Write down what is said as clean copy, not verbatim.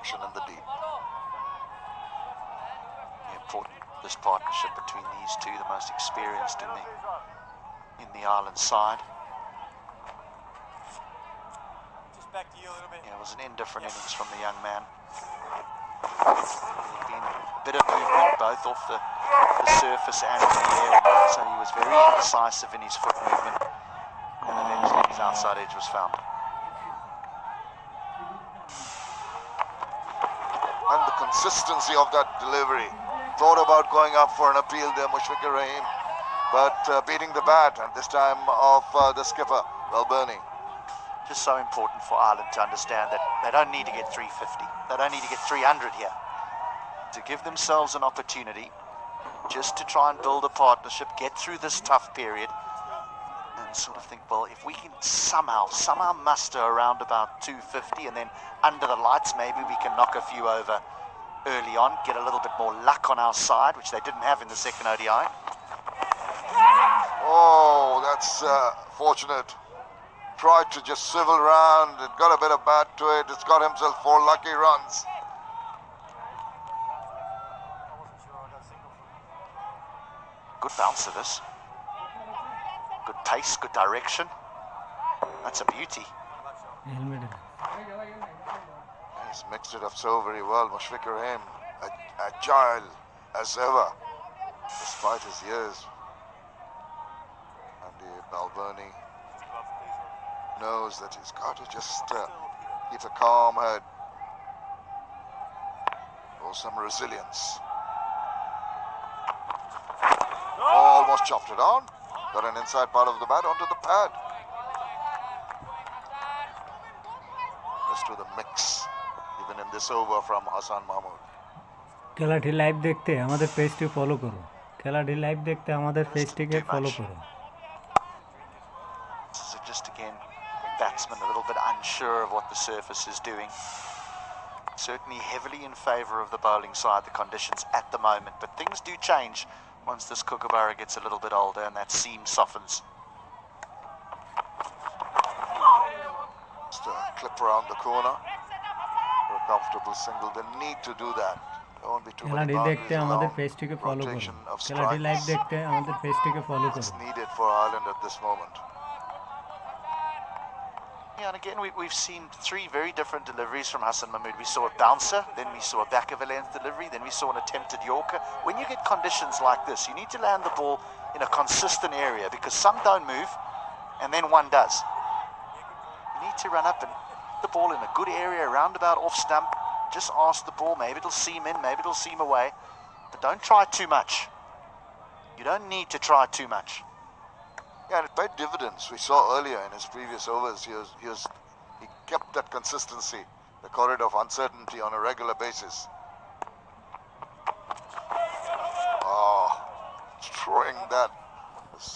action in the deep. Important, this partnership between these two, the most experienced in the Ireland side. Just back to you a little bit. Yeah, it was an indifferent innings from the young man. There'd been a bit of movement both off the surface and in the air, so he was very indecisive in his foot movement, and eventually his outside edge was found. And the consistency of that delivery. Thought about going up for an appeal there, Mushfiqur Rahim, but beating the bat, and this time of the skipper, Balbirnie. Just so important for Ireland to understand that they don't need to get 350. They don't need to get 300 here. To give themselves an opportunity just to try and build a partnership, get through this tough period, and sort of think, well, if we can somehow muster around about 250, and then under the lights, maybe we can knock a few over early on, get a little bit more luck on our side, which they didn't have in the second ODI. Oh, that's fortunate. Tried to just swivel around, it got a bit of bat to it, it's got himself 4 lucky runs. Good bounce of this. Good pace, good direction. That's a beauty. He's mixed it up so very well, Mushfiqur Rahim. Agile as ever, despite his years. And Balbirnie knows that he's got to just keep a calm head. Show some resilience. Almost chopped it on. Got an inside part of the bat onto the pad. Rest of the mix, even in this over from Hassan Mahmood. খেলাটি live দেখতে আমাদের পেজটি follow করো। খেলাটি live দেখতে আমাদের পেজটিকে follow করো। Just again, batsman a little bit unsure of what the surface is doing. Certainly heavily in favour of the bowling side, the conditions at the moment, but things do change once this kookaburra gets a little bit older and that seam softens. Just a clip around the corner for a comfortable single. They need to do that. There won't be too many খেলাটি দেখতে আমাদের boundaries পেজটিকে along. Follow করো। Rotation of খেলাটি live strikes. দেখতে আমাদের পেজটিকে follow করো। It's needed for Ireland at this moment. Yeah, and again, we've seen 3 very different deliveries from Hassan Mahmood. We saw a bouncer, then we saw a back of a length delivery, then we saw an attempted Yorker. When you get conditions like this, you need to land the ball in a consistent area, because some don't move, and then one does. You need to run up and hit the ball in a good area, roundabout off stump. Just ask the ball, maybe it'll seam in, maybe it'll seam away, but don't try too much. You don't need to try too much. Yeah, and it paid dividends. We saw earlier in his previous overs, he kept that consistency, the corridor of uncertainty on a regular basis. Oh, throwing that was